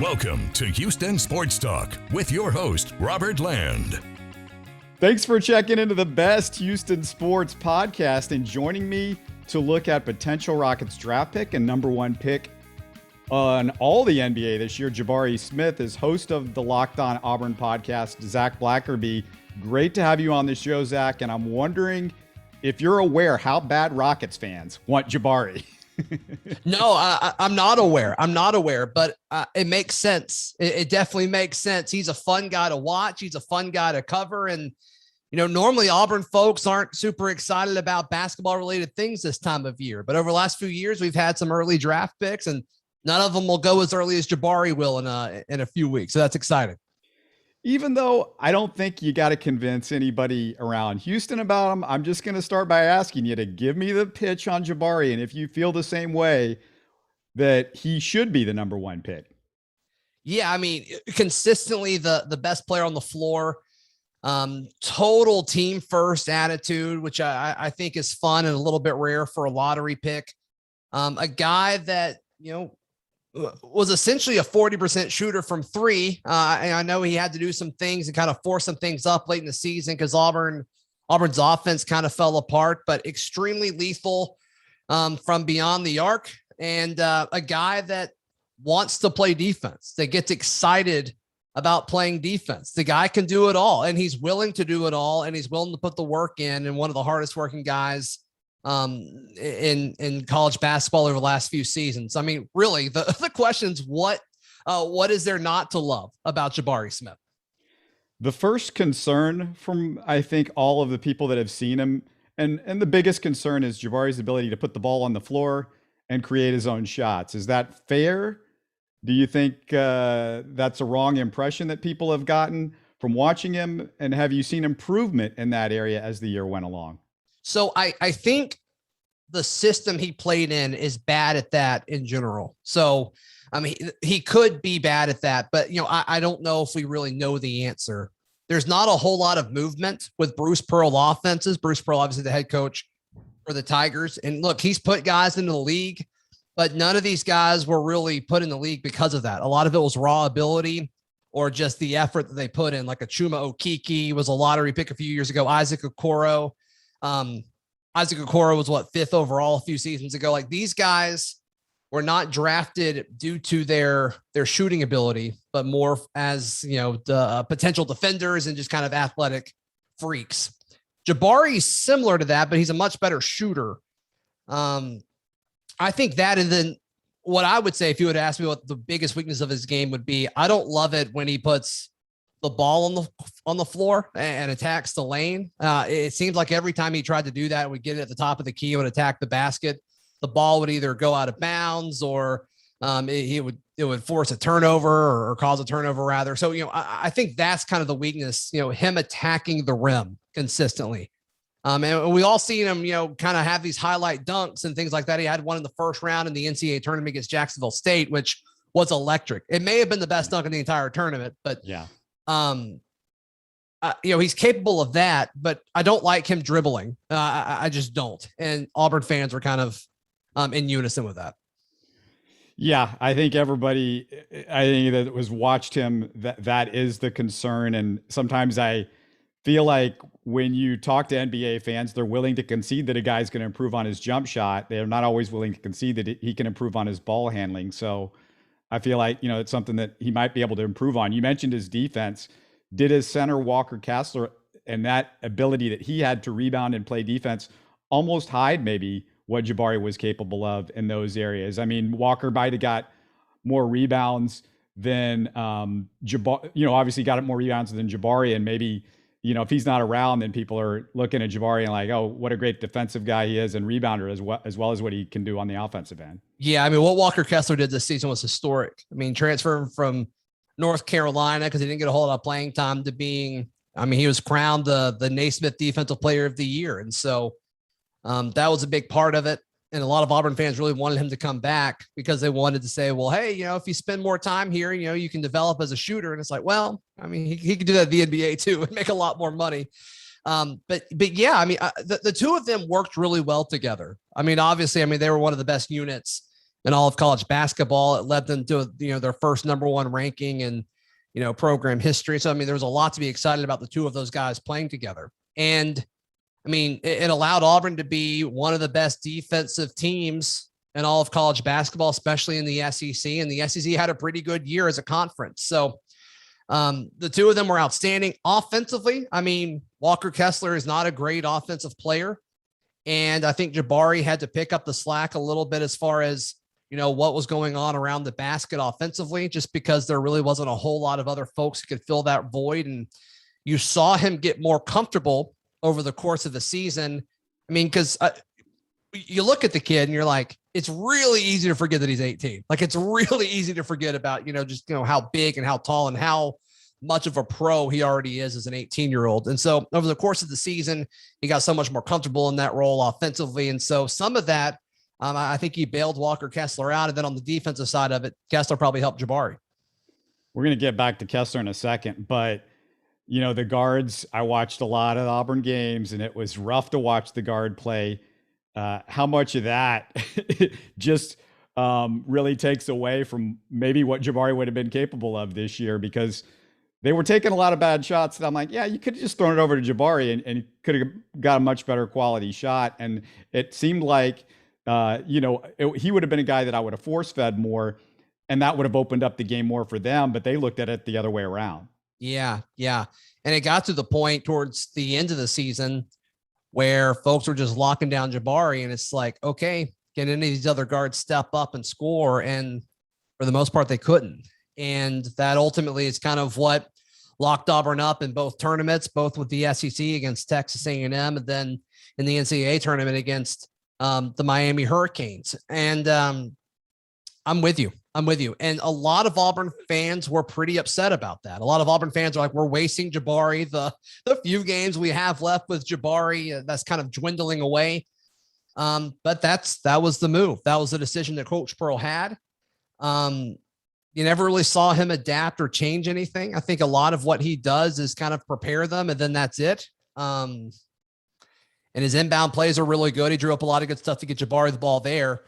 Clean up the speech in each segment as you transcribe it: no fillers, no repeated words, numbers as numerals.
Welcome to Houston Sports Talk with your host, Robert Land. Thanks for checking into the best Houston sports podcast and joining me to look at potential Rockets draft pick and number one pick on all the NBA this year. Jabari Smith is host of the Locked On Auburn podcast. Zac Blackerby, great to have you on the show, Zac. And I'm wondering if you're aware how bad Rockets fans want Jabari. No, I'm not aware, but it makes sense. It definitely makes sense. He's a fun guy to watch. He's a fun guy to cover. And, normally Auburn folks aren't super excited about basketball related things this time of year, but over the last few years, we've had some early draft picks and none of them will go as early as Jabari will in a few weeks. So that's exciting. Even though I don't think you got to convince anybody around Houston about him, I'm just going to start by asking you to give me the pitch on Jabari. And if you feel the same way that he should be the number one pick. Yeah. I mean, consistently the best player on the floor, total team first attitude, which I think is fun and a little bit rare for a lottery pick. A guy that, was essentially a 40% shooter from three. And I know he had to do some things and kind of force some things up late in the season because Auburn's offense kind of fell apart, but extremely lethal from beyond the arc. And a guy that wants to play defense, that gets excited about playing defense. The guy can do it all and he's willing to do it all. And he's willing to put the work in, and one of the hardest working guys in college basketball over the last few seasons. I mean, really, the question's what is there not to love about Jabari Smith? The first concern from, I think, all of the people that have seen him, and the biggest concern is Jabari's ability to put the ball on the floor and create his own shots. Is that fair? Do you think that's a wrong impression that people have gotten from watching him? And have you seen improvement in that area as the year went along? So I think the system he played in is bad at that in general. So, I mean, he could be bad at that, but, I don't know if we really know the answer. There's not a whole lot of movement with Bruce Pearl offenses. Bruce Pearl, obviously the head coach for the Tigers. And look, he's put guys into the league, but none of these guys were really put in the league because of that. A lot of it was raw ability or just the effort that they put in, like a Chuma Okeke was a lottery pick a few years ago. Isaac Okoro was fifth overall a few seasons ago. Like, these guys were not drafted due to their shooting ability, but more as, the potential defenders and just kind of athletic freaks. Jabari's similar to that, but he's a much better shooter. I think that, and then what I would say, if you would ask me what the biggest weakness of his game would be, I don't love it when he puts the ball on the floor and attacks the lane. It seems like every time he tried to do that, we get it at the top of the key and attack the basket, the ball would either go out of bounds or it would force a turnover or cause a turnover rather. So, I think that's kind of the weakness, him attacking the rim consistently. And we all seen him, kind of have these highlight dunks and things like that. He had one in the first round in the NCAA tournament against Jacksonville State, which was electric. It may have been the best dunk in the entire tournament, but yeah. He's capable of that, but I don't like him dribbling. I just don't. And Auburn fans were kind of in unison with that. Yeah, I think everybody, that was watched him, that is the concern. And sometimes I feel like when you talk to NBA fans, they're willing to concede that a guy's going to improve on his jump shot. They're not always willing to concede that he can improve on his ball handling. So I feel like, it's something that he might be able to improve on. You mentioned his defense. Did his center, Walker Kessler, and that ability that he had to rebound and play defense almost hide maybe what Jabari was capable of in those areas? I mean, Walker might have got more rebounds than Jabari, obviously got more rebounds than Jabari. And maybe, if he's not around, then people are looking at Jabari and like, oh, what a great defensive guy he is and rebounder as well as what he can do on the offensive end. Yeah, I mean, what Walker Kessler did this season was historic. I mean, transferring from North Carolina because he didn't get a whole lot of playing time to being, he was crowned the Naismith Defensive Player of the Year. And so that was a big part of it. And a lot of Auburn fans really wanted him to come back because they wanted to say, well, hey, if you spend more time here, you can develop as a shooter. And it's like, well, he could do that at the NBA too and make a lot more money. But yeah, the two of them worked really well together. Obviously, they were one of the best units in all of college basketball. It led them to, their first number one ranking in, program history. So, I mean, there was a lot to be excited about the two of those guys playing together. And I mean, it allowed Auburn to be one of the best defensive teams in all of college basketball, especially in the SEC. And the SEC had a pretty good year as a conference. So the two of them were outstanding offensively. I mean, Walker Kessler is not a great offensive player. And I think Jabari had to pick up the slack a little bit as far as, what was going on around the basket offensively, just because there really wasn't a whole lot of other folks who could fill that void. And you saw him get more comfortable over the course of the season. I mean, because you look at the kid and you're like, it's really easy to forget that he's 18. Like, it's really easy to forget about, just, how big and how tall and how much of a pro he already is as an 18-year-old. And so over the course of the season, he got so much more comfortable in that role offensively. And so some of that, I think he bailed Walker Kessler out. And then on the defensive side of it, Kessler probably helped Jabari. We're going to get back to Kessler in a second, but the guards, I watched a lot of Auburn games and it was rough to watch the guard play. How much of that just really takes away from maybe what Jabari would have been capable of this year, because they were taking a lot of bad shots. And I'm like, yeah, you could have just thrown it over to Jabari and could have got a much better quality shot. And it seemed like, he would have been a guy that I would have force fed more, and that would have opened up the game more for them. But they looked at it the other way around. Yeah. Yeah. And it got to the point towards the end of the season where folks were just locking down Jabari. And it's like, okay, can any of these other guards step up and score? And for the most part, they couldn't. And that ultimately is kind of what locked Auburn up in both tournaments, both with the SEC against Texas A&M, and then in the NCAA tournament against the Miami Hurricanes. And I'm with you. And a lot of Auburn fans were pretty upset about that. A lot of Auburn fans are like, we're wasting Jabari. The few games we have left with Jabari, that's kind of dwindling away. But that was the move. That was the decision that Coach Pearl had. You never really saw him adapt or change anything. I think a lot of what he does is kind of prepare them, and then that's it. And his inbound plays are really good. He drew up a lot of good stuff to get Jabari the ball there.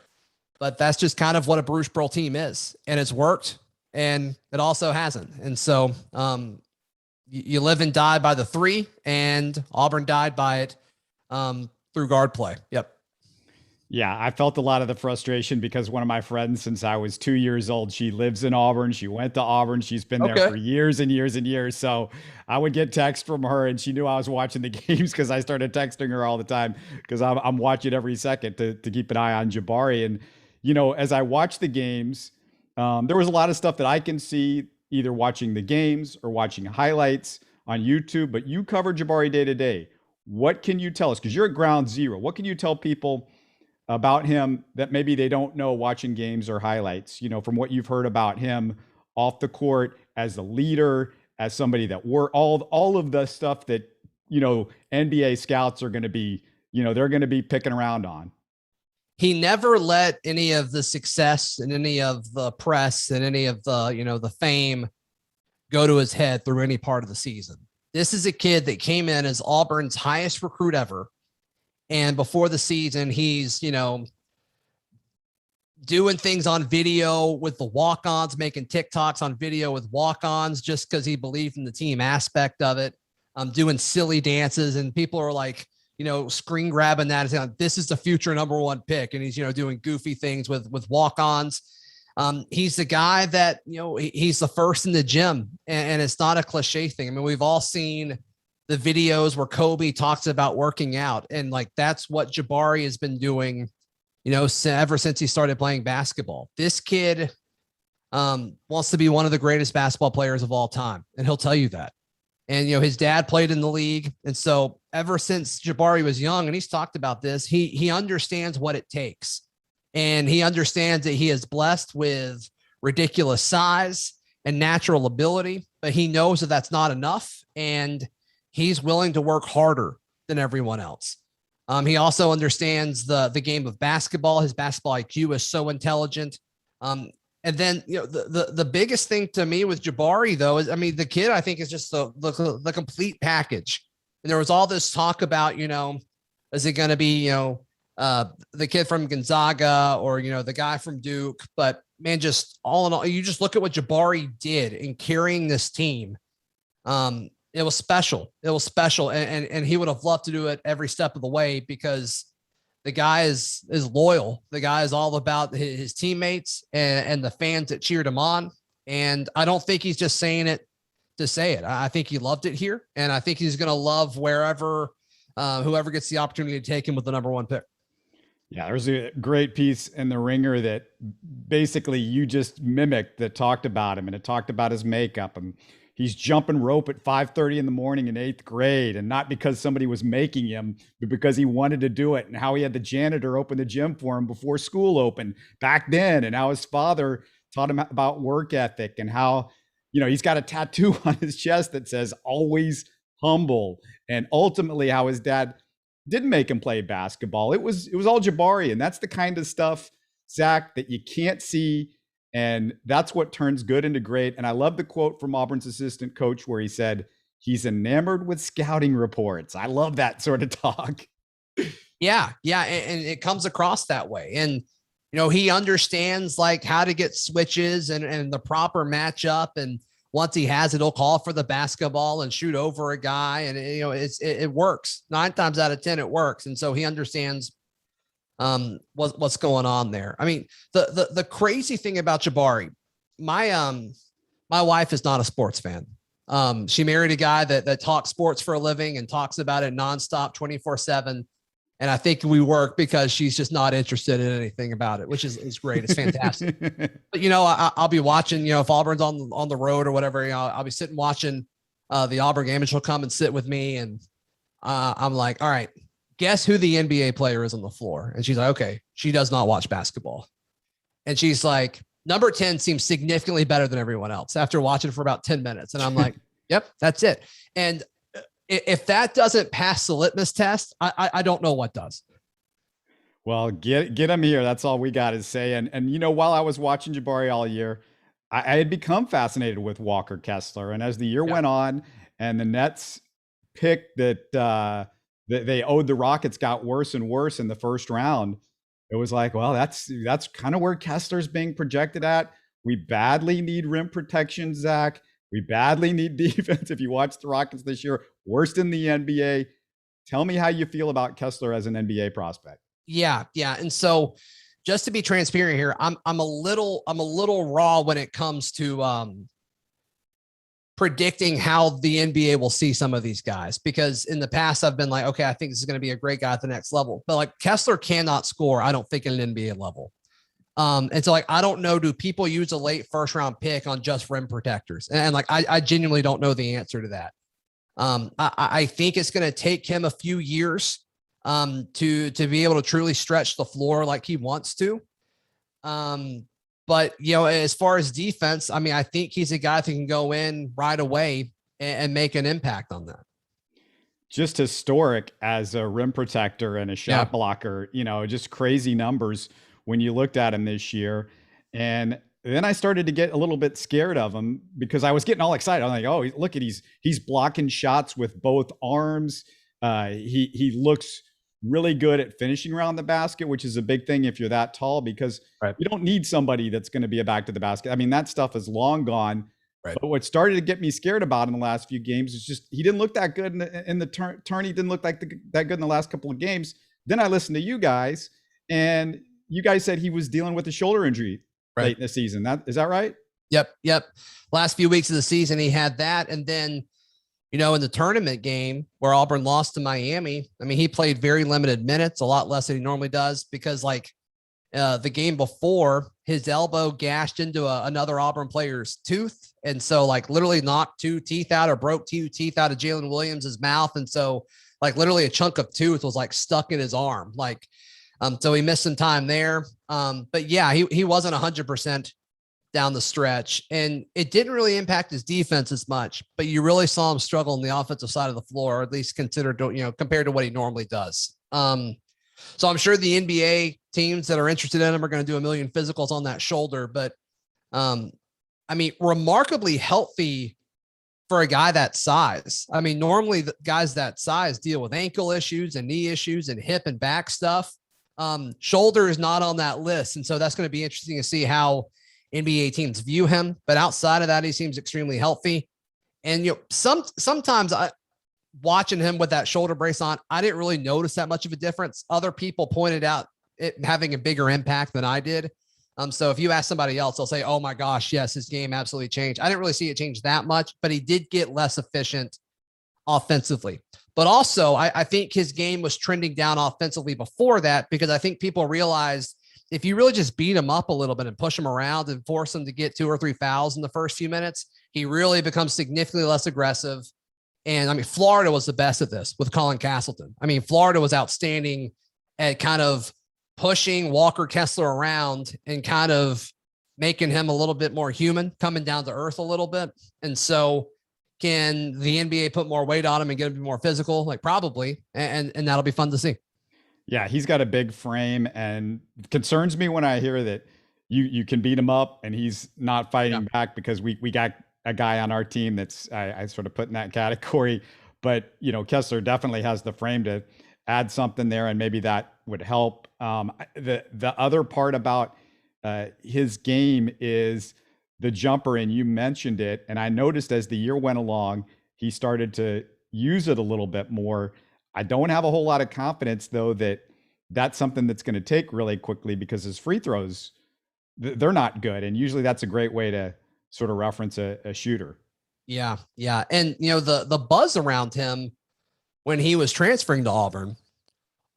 But that's just kind of what a Bruce Pearl team is. And it's worked, and it also hasn't. And so you live and die by the three, and Auburn died by it through guard play. Yep. Yeah, I felt a lot of the frustration because one of my friends, since I was 2 years old, she lives in Auburn. She went to Auburn. She's been there for years and years and years. So I would get texts from her, and she knew I was watching the games because I started texting her all the time because I'm watching every second to keep an eye on Jabari. And, as I watch the games, there was a lot of stuff that I can see either watching the games or watching highlights on YouTube, but you cover Jabari day to day. What can you tell us? Because you're at ground zero. What can you tell people about him that maybe they don't know watching games or highlights, from what you've heard about him off the court as a leader, as somebody that all of the stuff that, NBA scouts are going to be, they're going to be picking around on. He never let any of the success and any of the press and any of the, the fame go to his head through any part of the season. This is a kid that came in as Auburn's highest recruit ever. And before the season, he's, doing things on video with the walk-ons, making TikToks on video with walk-ons just because he believed in the team aspect of it, doing silly dances. And people are like, screen grabbing that and saying, this is the future number one pick. And he's, doing goofy things with walk-ons. He's the guy that, he's the first in the gym, and it's not a cliche thing. I mean, we've all seen the videos where Kobe talks about working out, and like, that's what Jabari has been doing, ever since he started playing basketball. This kid wants to be one of the greatest basketball players of all time. And he'll tell you that. And, his dad played in the league. And so ever since Jabari was young, and he's talked about this, he understands what it takes. And he understands that he is blessed with ridiculous size and natural ability, but he knows that that's not enough. And he's willing to work harder than everyone else. He also understands the game of basketball. His basketball IQ is so intelligent. And then, the biggest thing to me with Jabari, though, is, the kid, I think, is just the complete package. And there was all this talk about, is it going to be, the kid from Gonzaga or, the guy from Duke, but man, just all in all, you just look at what Jabari did in carrying this team. It was special. It was special. And he would have loved to do it every step of the way because the guy is loyal. The guy is all about his teammates and the fans that cheered him on. And I don't think he's just saying it to say it. I think he loved it here. And I think he's going to love wherever, whoever gets the opportunity to take him with the number 1 pick. Yeah, there's a great piece in the Ringer that basically you just mimicked that talked about him, and it talked about his makeup, and he's jumping rope at 5:30 in the morning in 8th grade, and not because somebody was making him, but because he wanted to do it, and how he had the janitor open the gym for him before school opened back then, and how his father taught him about work ethic, and how, he's got a tattoo on his chest that says always humble, and ultimately how his dad didn't make him play basketball. It was all Jabari. And that's the kind of stuff, Zach, that you can't see. And that's what turns good into great. And I love the quote from Auburn's assistant coach where he said, he's enamored with scouting reports. I love that sort of talk. Yeah. And it comes across that way. And, he understands like how to get switches and the proper matchup. And once he has it, he'll call for the basketball and shoot over a guy. And, it works 9 times out of 10. It works. And so he understands what's going on there. I mean, the crazy thing about Jabari, my wife is not a sports fan. She married a guy that talks sports for a living and talks about it nonstop 24/7. And I think we work because she's just not interested in anything about it, which is great. It's fantastic. But, I'll be watching, if Auburn's on the road or whatever, I'll be sitting watching the Auburn game, and she'll come and sit with me. And I'm like, all right, guess who the NBA player is on the floor? And she's like, okay, she does not watch basketball. And she's like, number 10 seems significantly better than everyone else after watching for about 10 minutes. And I'm like, yep, that's it. And if that doesn't pass the litmus test, I don't know what does. Well, get him here. That's all we got to say. And while I was watching Jabari all year, I had become fascinated with Walker Kessler. And as the year went on and the Nets pick that they owed the Rockets got worse and worse in the first round, it was like, well, that's kind of where Kessler's being projected at. We badly need rim protection, Zach. We badly need defense. If you watch the Rockets this year, worst in the NBA. Tell me how you feel about Kessler as an NBA prospect. Yeah. And so just to be transparent here, I'm a little raw when it comes to predicting how the NBA will see some of these guys, because in the past I've been like, okay, I think this is going to be a great guy at the next level, but like Kessler cannot score, I don't think, at an NBA level. And so like, I don't know, do people use a late 1st round pick on just rim protectors? And like, I genuinely don't know the answer to that. I think it's going to take him a few years to be able to truly stretch the floor like he wants to. But as far as defense, I mean, I think he's a guy that can go in right away and make an impact on that. Just historic as a rim protector and a shot blocker, just crazy numbers when you looked at him this year. And then I started to get a little bit scared of him because I was getting all excited. I'm like, oh, look at he's blocking shots with both arms. He looks really good at finishing around the basket, which is a big thing if you're that tall, because you don't need somebody that's going to be a back to the basket. I mean, that stuff is long gone. Right. But what started to get me scared about in the last few games is just he didn't look that good in the turn. He didn't look that good in the last couple of games. Then I listened to you guys, and you guys said he was dealing with a shoulder injury late in the season. Is that right? Yep. Last few weeks of the season, he had that. And then, in the tournament game where Auburn lost to Miami, I mean, he played very limited minutes, a lot less than he normally does, because the game before, his elbow gashed into another Auburn player's tooth. And so literally knocked 2 teeth out, or broke 2 teeth out of Jalen Williams' mouth. And so literally a chunk of tooth was stuck in his arm. So he missed some time there. But yeah, he wasn't 100% down the stretch, and it didn't really impact his defense as much, but you really saw him struggle on the offensive side of the floor, or at least compared to what he normally does. So I'm sure the NBA teams that are interested in him are going to do a million physicals on that shoulder, but I mean, remarkably healthy for a guy that size. I mean, normally the guys that size deal with ankle issues and knee issues and hip and back stuff. Shoulder is not on that list. And so that's going to be interesting to see how NBA teams view him. But outside of that, he seems extremely healthy. And, sometimes watching him with that shoulder brace on, I didn't really notice that much of a difference. Other people pointed out it having a bigger impact than I did. So if you ask somebody else, they'll say, oh my gosh, yes, his game absolutely changed. I didn't really see it change that much, but he did get less efficient offensively. But also, I think his game was trending down offensively before that, because I think people realized if you really just beat him up a little bit and push him around and force him to get 2 or 3 fouls in the first few minutes, he really becomes significantly less aggressive. And I mean, Florida was the best at this with Colin Castleton. I mean, Florida was outstanding at kind of pushing Walker Kessler around and kind of making him a little bit more human, coming down to earth a little bit. And so can the NBA put more weight on him and get him to be more physical? Like probably. And that'll be fun to see. Yeah, he's got a big frame, and it concerns me when I hear that you can beat him up and he's not fighting back, because we got a guy on our team that's I sort of put in that category. But, Kessler definitely has the frame to add something there, and maybe that would help. The other part about his game is the jumper, and you mentioned it. And I noticed as the year went along, he started to use it a little bit more. I don't have a whole lot of confidence, though, that that's something that's going to take really quickly, because his free throws, they're not good. And usually that's a great way to sort of reference a shooter. Yeah. Yeah. And, the buzz around him when he was transferring to Auburn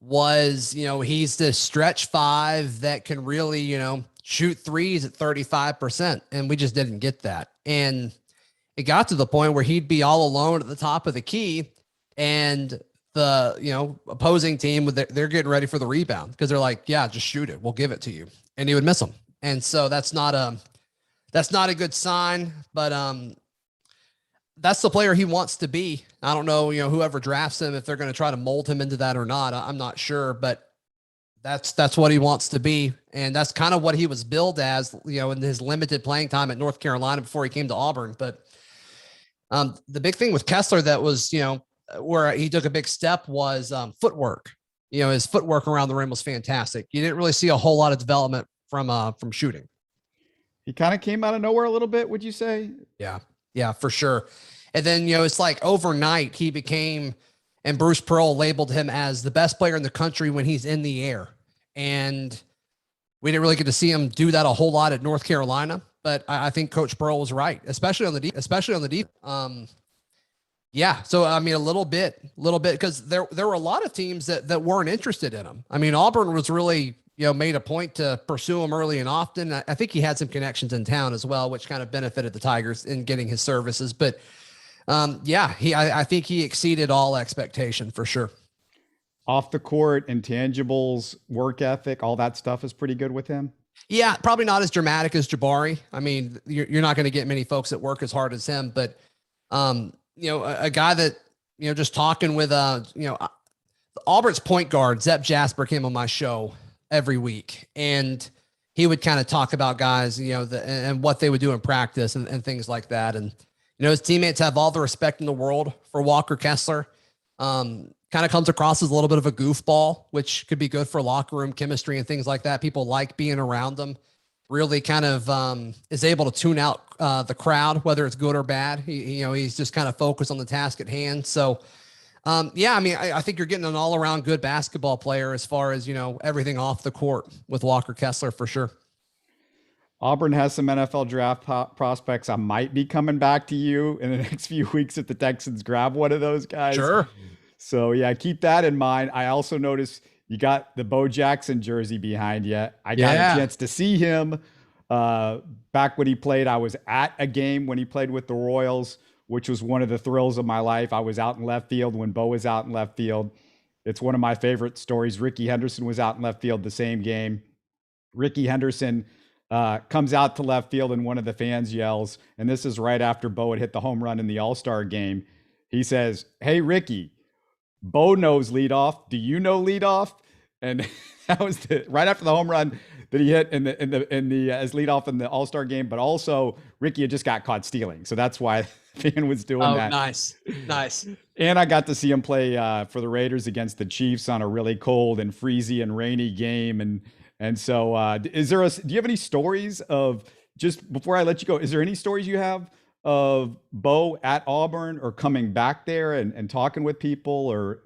was, he's this stretch 5 that can really, shoot threes at 35%. And we just didn't get that. And it got to the point where he'd be all alone at the top of the key, and the, opposing team, they're getting ready for the rebound because they're like, yeah, just shoot it. We'll give it to you. And he would miss them. And so that's not a good sign, but, that's the player he wants to be. I don't know, whoever drafts him, if they're going to try to mold him into that or not, I'm not sure, but that's what he wants to be. And that's kind of what he was billed as, in his limited playing time at North Carolina before he came to Auburn. But the big thing with Kessler that was, where he took a big step was footwork. His footwork around the rim was fantastic. You didn't really see a whole lot of development from shooting. He kind of came out of nowhere a little bit, would you say? Yeah, for sure. And then, it's like overnight he became, and Bruce Pearl labeled him as the best player in the country when he's in the air. And we didn't really get to see him do that a whole lot at North Carolina, but I think Coach Pearl was right, especially on the deep. Yeah. So, I mean, a little bit, because there were a lot of teams that weren't interested in him. I mean, Auburn was really, made a point to pursue him early and often. I think he had some connections in town as well, which kind of benefited the Tigers in getting his services. But I think he exceeded all expectation for sure. Off the court, intangibles, work ethic, all that stuff is pretty good with him. Yeah, probably not as dramatic as Jabari. I mean, you're not going to get many folks that work as hard as him, but a guy that, just talking with, Auburn's point guard, Zep Jasper, came on my show every week, and he would kind of talk about guys, and what they would do in practice and things like that. And, his teammates have all the respect in the world for Walker Kessler. Kind of comes across as a little bit of a goofball, which could be good for locker room chemistry and things like that. People like being around him. Really kind of is able to tune out the crowd, whether it's good or bad. He's just kind of focused on the task at hand. So, I mean, I think you're getting an all around good basketball player as far as, everything off the court with Walker Kessler for sure. Auburn has some NFL draft prospects. I might be coming back to you in the next few weeks if the Texans grab one of those guys. Sure. So yeah, keep that in mind. I also noticed you got the Bo Jackson jersey behind you. I got a chance to see him back when he played. I was at a game when he played with the Royals, which was one of the thrills of my life. I was out in left field when Bo was out in left field. It's one of my favorite stories. Ricky Henderson was out in left field the same game. Ricky Henderson comes out to left field and one of the fans yells, and this is right after Bo had hit the home run in the All-Star game. He says, "Hey, Ricky, Bo knows leadoff. Do you know leadoff?" and that was right after the home run that he hit in the as leadoff in the All-Star game. But also Ricky had just got caught stealing, so that's why the fan was doing that. Nice. And I got to see him play for the Raiders against the Chiefs on a really cold and freezy and rainy game. And so, do you have any stories of, just before I let you go, is there any stories you have of Bo at Auburn or coming back there and talking with people, or,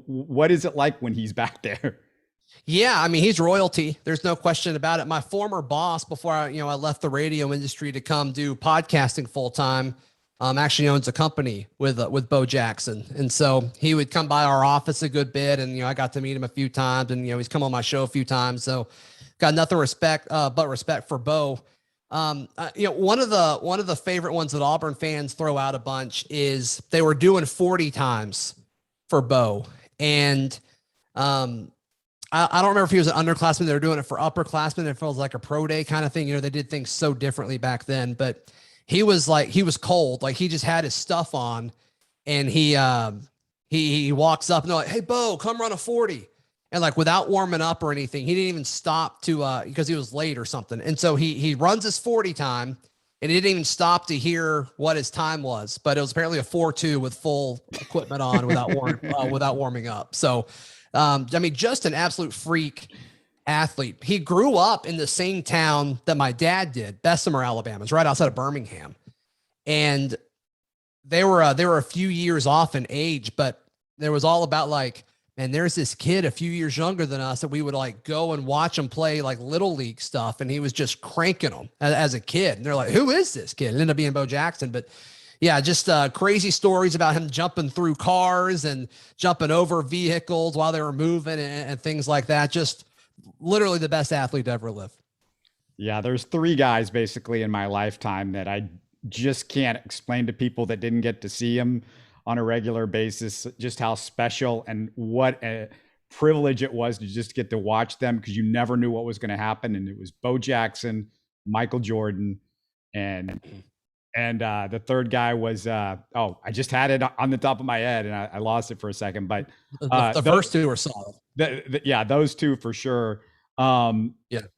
what is it like when he's back there? Yeah, I mean, he's royalty. There's no question about it. My former boss, before I left the radio industry to come do podcasting full time, actually owns a company with Bo Jackson, and so he would come by our office a good bit, and I got to meet him a few times, and he's come on my show a few times. So, got nothing but respect for Bo. One of the favorite ones that Auburn fans throw out a bunch is they were doing 40 times for Bo, and I don't remember if he was an underclassman. They were doing it for upperclassmen. It feels like a pro day kind of thing. They did things so differently back then, but he was cold. Like, he just had his stuff on, and he walks up and they're like, "Hey, Bo, come run a 40." And without warming up or anything, he didn't even stop to, because he was late or something. And so he runs his 40 time, and he didn't even stop to hear what his time was, but it was apparently a 4.2 with full equipment on without warming up. So, just an absolute freak athlete. He grew up in the same town that my dad did, Bessemer, Alabama. It's right outside of Birmingham. And they were a few years off in age, but there was all about man, there's this kid a few years younger than us that we would go and watch him play little league stuff. And he was just cranking them as a kid. And they're like, "Who is this kid?" It ended up being Bo Jackson. But yeah, just crazy stories about him jumping through cars and jumping over vehicles while they were moving and things like that. Just literally the best athlete to ever live. Yeah, there's 3 guys basically in my lifetime that I just can't explain to people that didn't get to see him on a regular basis, just how special and what a privilege it was to just get to watch them, because you never knew what was going to happen. And it was Bo Jackson, Michael Jordan, and the third guy was, I just had it on the top of my head and I lost it for a second, but the first 2 are solid. Those 2 for sure.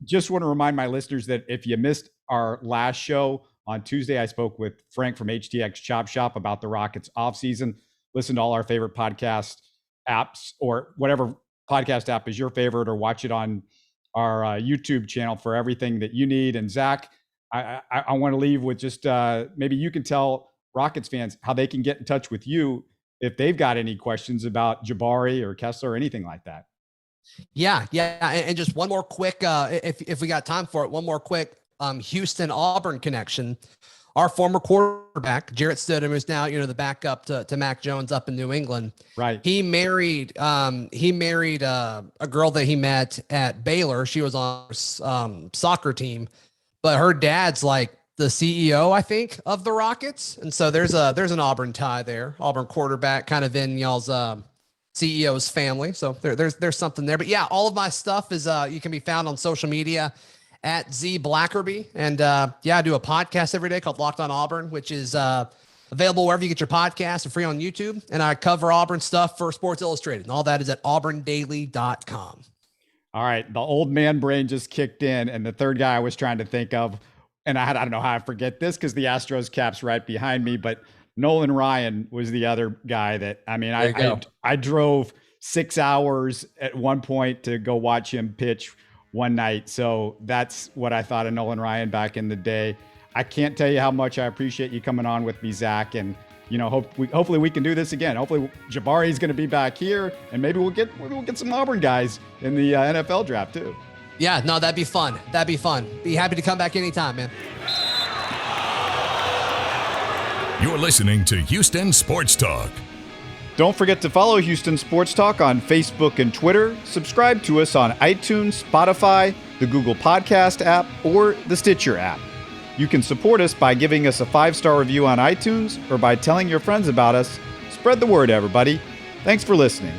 Just want to remind my listeners that if you missed our last show on Tuesday, I spoke with Frank from HTX Chop Shop about the Rockets offseason. Listen to all our favorite podcast apps, or whatever podcast app is your favorite, or watch it on our YouTube channel for everything that you need. And Zach, I want to leave with just maybe you can tell Rockets fans how they can get in touch with you if they've got any questions about Jabari or Kessler or anything like that. Yeah. And just one more quick, if we got time for it, one more quick Houston Auburn connection. Our former quarterback, Jarrett Stidham, who's now, the backup to Mac Jones up in New England. Right. He married a girl that he met at Baylor. She was on our soccer team, but her dad's the CEO, I think, of the Rockets. And so there's an Auburn tie there. Auburn quarterback kind of in y'all's CEO's family. So there's something there. But yeah, all of my stuff is you can be found on social media at Zac Blackerby. And I do a podcast every day called Locked on Auburn, which is available wherever you get your podcast and free on YouTube. And I cover Auburn stuff for Sports Illustrated. And all that is at auburndaily.com. All right. The old man brain just kicked in. And the third guy I was trying to think of, and I don't know how I forget this because the Astros cap's right behind me, but Nolan Ryan was the other guy that, I drove 6 hours at one point to go watch him pitch one night. So that's what I thought of Nolan Ryan back in the day. I can't tell you how much I appreciate you coming on with me, Zach. And, hopefully we can do this again. Hopefully Jabari's going to be back here, and maybe we'll get some Auburn guys in the NFL draft too. Yeah, no, that'd be fun. Be happy to come back anytime, man. You're listening to Houston Sports Talk. Don't forget to follow Houston Sports Talk on Facebook and Twitter. Subscribe to us on iTunes, Spotify, the Google Podcast app, or the Stitcher app. You can support us by giving us a 5-star review on iTunes or by telling your friends about us. Spread the word, everybody. Thanks for listening.